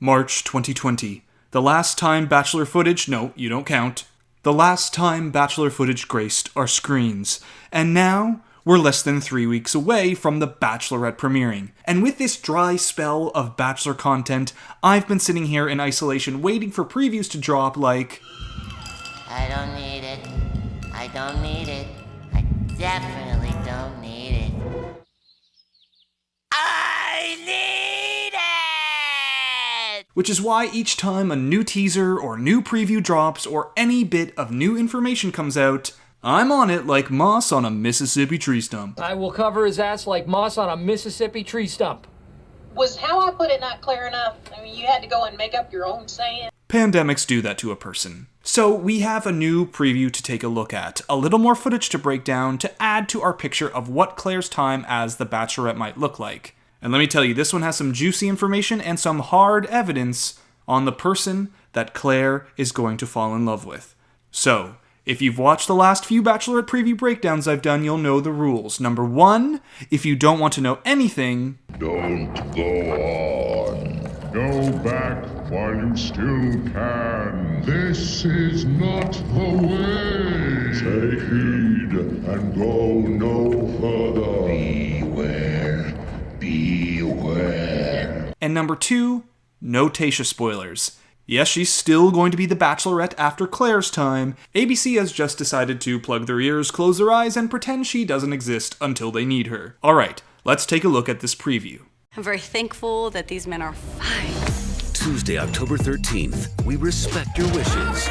March 2020. The last time Bachelor footage, no, you don't count. The last time Bachelor footage graced our screens. And now, we're less than 3 weeks away from the Bachelorette premiering. And with this dry spell of Bachelor content, I've been sitting here in isolation waiting for previews to drop like... I don't need it. I don't need it. I definitely don't need it. I need it! Which is why each time a new teaser or new preview drops or any bit of new information comes out, I'm on it like moss on a Mississippi tree stump. I will cover his ass like moss on a Mississippi tree stump. Was how I put it not clear enough? I mean, you had to go and make up your own saying. Pandemics do that to a person. So we have a new preview to take a look at, a little more footage to break down to add to our picture of what Clare's time as the Bachelorette might look like. And let me tell you, this one has some juicy information and some hard evidence on the person that Clare is going to fall in love with. So, if you've watched the last few Bachelorette preview breakdowns I've done, you'll know the rules. Number 1, if you don't want to know anything, don't go on. Go back while you still can. This is not the way. Take heed and go no further. Beware. And number 2, no Tayshia spoilers. Yes, she's still going to be the Bachelorette after Clare's time. ABC has just decided to plug their ears, close their eyes, and pretend she doesn't exist until they need her. Alright, let's take a look at this preview. I'm very thankful that these men are fine. Tuesday, October 13th. We respect your wishes.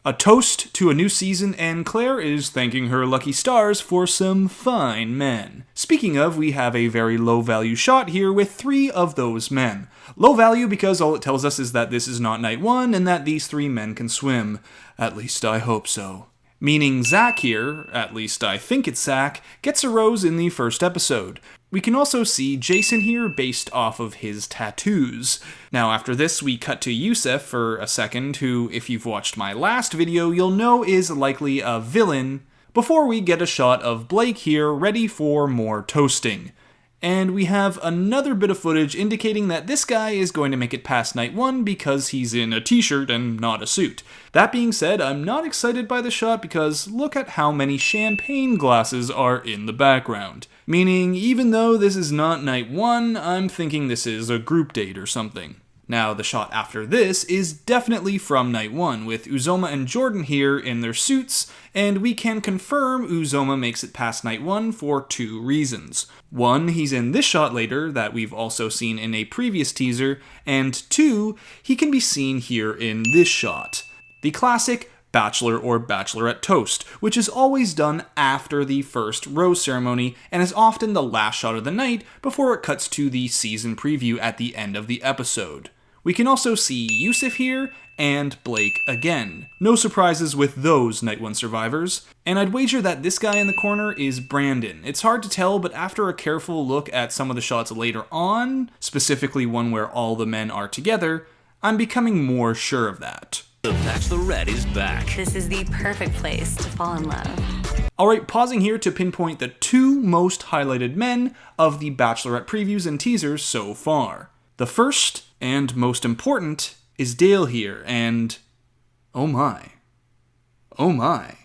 A toast to a new season, and Clare is thanking her lucky stars for some fine men. Speaking of, we have a very low-value shot here with 3 of those men. Low value because all it tells us is that this is not night 1 and that these 3 men can swim. At least I hope so. Meaning Zach here, at least I think it's Zach, gets a rose in the first episode. We can also see Jason here based off of his tattoos. Now after this we cut to Yusef for a second, who, if you've watched my last video, you'll know is likely a villain, before we get a shot of Blake here ready for more toasting. And we have another bit of footage indicating that this guy is going to make it past night 1 because he's in a t-shirt and not a suit. That being said, I'm not excited by the shot because look at how many champagne glasses are in the background. Meaning, even though this is not night 1, I'm thinking this is a group date or something. Now, the shot after this is definitely from night 1, with Uzoma and Jordan here in their suits, and we can confirm Uzoma makes it past night 1 for 2 reasons. 1, he's in this shot later, that we've also seen in a previous teaser, and 2, he can be seen here in this shot. The classic Bachelor or Bachelorette toast, which is always done after the first rose ceremony and is often the last shot of the night before it cuts to the season preview at the end of the episode. We can also see Yusef here and Blake again. No surprises with those Night 1 survivors. And I'd wager that this guy in the corner is Brandon. It's hard to tell, but after a careful look at some of the shots later on, specifically one where all the men are together, I'm becoming more sure of that. The Bachelorette is back. This is the perfect place to fall in love. Alright, pausing here to pinpoint the 2 most highlighted men of the Bachelorette previews and teasers so far. The first, and most important, is Dale here, and... oh my. Oh my.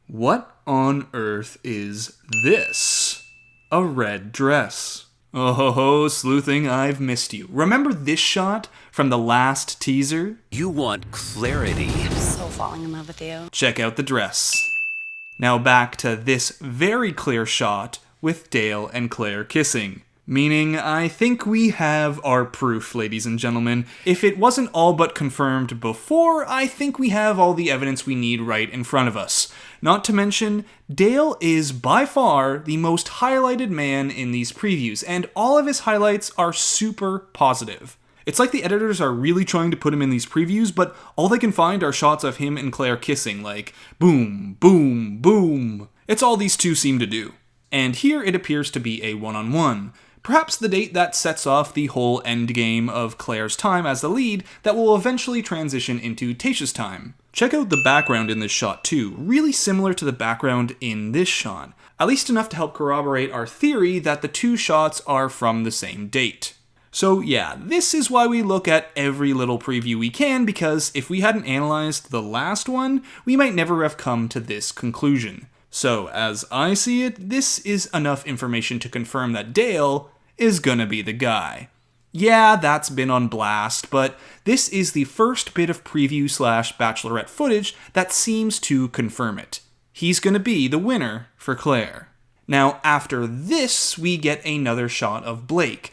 What on earth is this? A red dress. Oh ho ho, sleuthing, I've missed you. Remember this shot from the last teaser? You want clarity. I'm so falling in love with you. Check out the dress. Now back to this very clear shot with Dale and Clare kissing. Meaning, I think we have our proof, ladies and gentlemen. If it wasn't all but confirmed before, I think we have all the evidence we need right in front of us. Not to mention, Dale is by far the most highlighted man in these previews, and all of his highlights are super positive. It's like the editors are really trying to put him in these previews, but all they can find are shots of him and Clare kissing, like boom, boom, boom. It's all these 2 seem to do. And here it appears to be a one-on-one. Perhaps the date that sets off the whole endgame of Clare's time as the lead that will eventually transition into Tayshia's time. Check out the background in this shot too, really similar to the background in this shot, at least enough to help corroborate our theory that the 2 shots are from the same date. So yeah, this is why we look at every little preview we can, because if we hadn't analyzed the last one, we might never have come to this conclusion. So as I see it, this is enough information to confirm that Dale is gonna be the guy. Yeah, that's been on blast, but this is the first bit of preview / Bachelorette footage that seems to confirm it. He's gonna be the winner for Clare. Now, after this, we get another shot of Blake.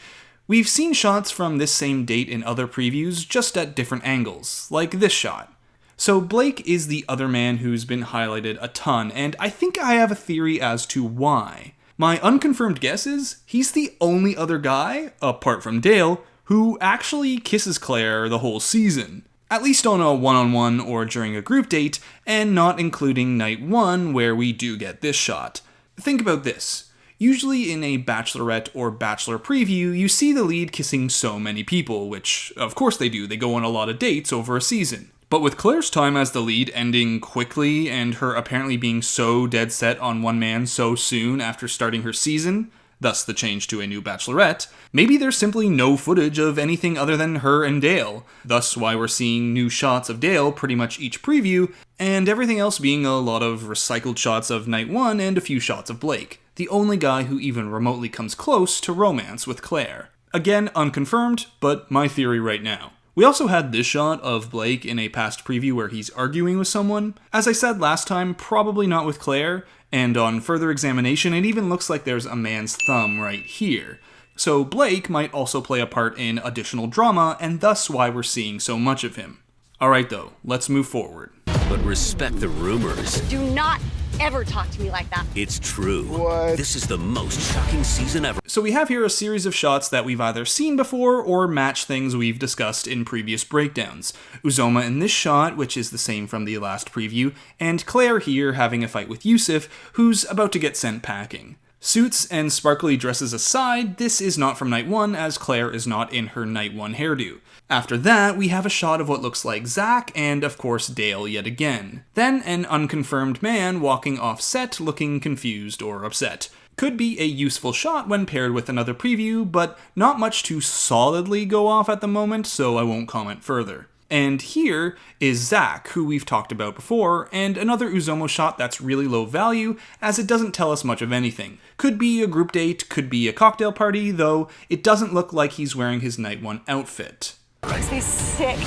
We've seen shots from this same date in other previews, just at different angles, like this shot. So Blake is the other man who's been highlighted a ton, and I think I have a theory as to why. My unconfirmed guess is he's the only other guy, apart from Dale, who actually kisses Clare the whole season. At least on a one-on-one or during a group date, and not including night 1 where we do get this shot. Think about this. Usually in a Bachelorette or Bachelor preview, you see the lead kissing so many people, which of course they do, they go on a lot of dates over a season. But with Clare's time as the lead ending quickly and her apparently being so dead set on one man so soon after starting her season, thus the change to a new Bachelorette, maybe there's simply no footage of anything other than her and Dale, thus why we're seeing new shots of Dale pretty much each preview, and everything else being a lot of recycled shots of night 1 and a few shots of Blake, the only guy who even remotely comes close to romance with Clare. Again, unconfirmed, but my theory right now. We also had this shot of Blake in a past preview where he's arguing with someone. As I said last time, probably not with Clare, and on further examination it even looks like there's a man's thumb right here. So Blake might also play a part in additional drama, and thus why we're seeing so much of him. Alright though, let's move forward. But respect the rumors. Do not ever talk to me like that. It's true. What? This is the most shocking season ever. So we have here a series of shots that we've either seen before or match things we've discussed in previous breakdowns. Uzoma in this shot, which is the same from the last preview, and Clare here having a fight with Yusuf, who's about to get sent packing. Suits and sparkly dresses aside, this is not from night 1 as Clare is not in her night 1 hairdo. After that, we have a shot of what looks like Zach and of course Dale yet again. Then an unconfirmed man walking off set looking confused or upset. Could be a useful shot when paired with another preview, but not much to solidly go off at the moment, so I won't comment further. And here is Zach, who we've talked about before, and another Uzomo shot that's really low value, as it doesn't tell us much of anything. Could be a group date, could be a cocktail party, though it doesn't look like he's wearing his night 1 outfit. Makes me sick.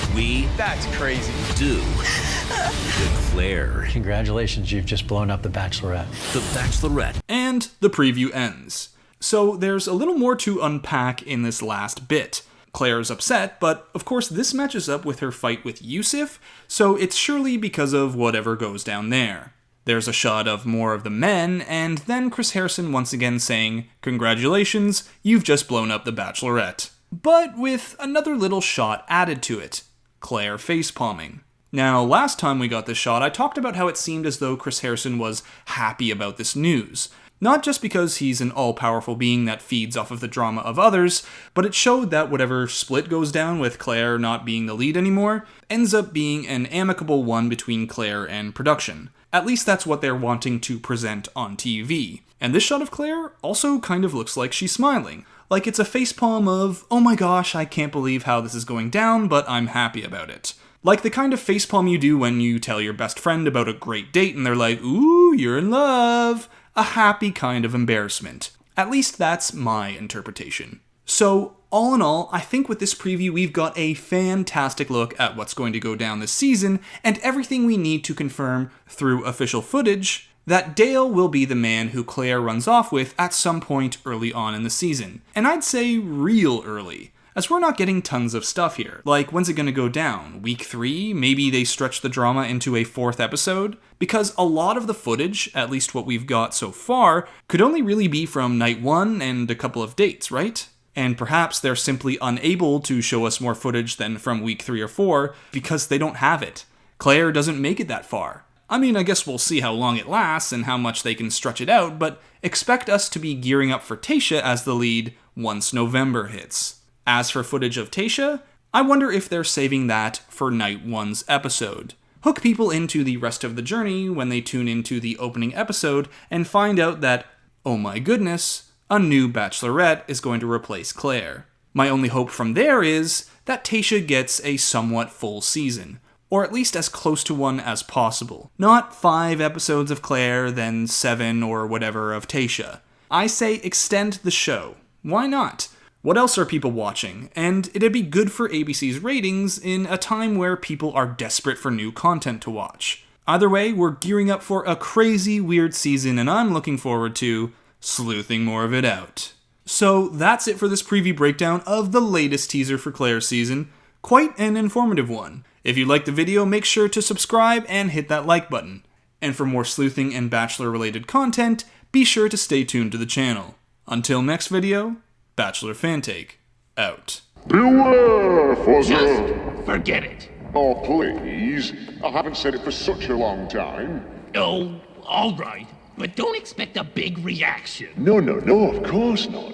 That's crazy. Do declare Congratulations, you've just blown up the Bachelorette. the Bachelorette. And the preview ends. So there's a little more to unpack in this last bit. Claire's upset, but of course this matches up with her fight with Yusuf, so it's surely because of whatever goes down there. There's a shot of more of the men, and then Chris Harrison once again saying, "Congratulations, you've just blown up the Bachelorette." But with another little shot added to it. Clare facepalming. Now, last time we got this shot, I talked about how it seemed as though Chris Harrison was happy about this news. Not just because he's an all-powerful being that feeds off of the drama of others, but it showed that whatever split goes down with Clare not being the lead anymore, ends up being an amicable one between Clare and production. At least that's what they're wanting to present on TV. And this shot of Clare also kind of looks like she's smiling. Like it's a facepalm of, oh my gosh, I can't believe how this is going down, but I'm happy about it. Like the kind of facepalm you do when you tell your best friend about a great date and they're like, ooh, you're in love. A happy kind of embarrassment. At least that's my interpretation. So, all in all, I think with this preview we've got a fantastic look at what's going to go down this season, and everything we need to confirm through official footage that Dale will be the man who Clare runs off with at some point early on in the season. And I'd say real early, as we're not getting tons of stuff here. Like, when's it gonna go down? Week 3? Maybe they stretch the drama into a 4th episode? Because a lot of the footage, at least what we've got so far, could only really be from night 1 and a couple of dates, right? And perhaps they're simply unable to show us more footage than from week 3 or 4 because they don't have it. Clare doesn't make it that far. I mean, I guess we'll see how long it lasts and how much they can stretch it out, but expect us to be gearing up for Tayshia as the lead once November hits. As for footage of Tayshia, I wonder if they're saving that for night 1's episode. Hook people into the rest of the journey when they tune into the opening episode and find out that, oh my goodness, a new Bachelorette is going to replace Clare. My only hope from there is that Tayshia gets a somewhat full season, or at least as close to one as possible. Not 5 episodes of Clare, then 7 or whatever of Tayshia. I say extend the show. Why not? What else are people watching? And it'd be good for ABC's ratings in a time where people are desperate for new content to watch. Either way, we're gearing up for a crazy, weird season, and I'm looking forward to sleuthing more of it out. So that's it for this preview breakdown of the latest teaser for Clare's season. Quite an informative one. If you liked the video, make sure to subscribe and hit that like button. And for more sleuthing and Bachelor-related content, be sure to stay tuned to the channel. Until next video, Bachelor Fantake, out. Beware, Fuzzer! Forget it. Oh, please. I haven't said it for such a long time. Oh, all right. But don't expect a big reaction. No, of course not.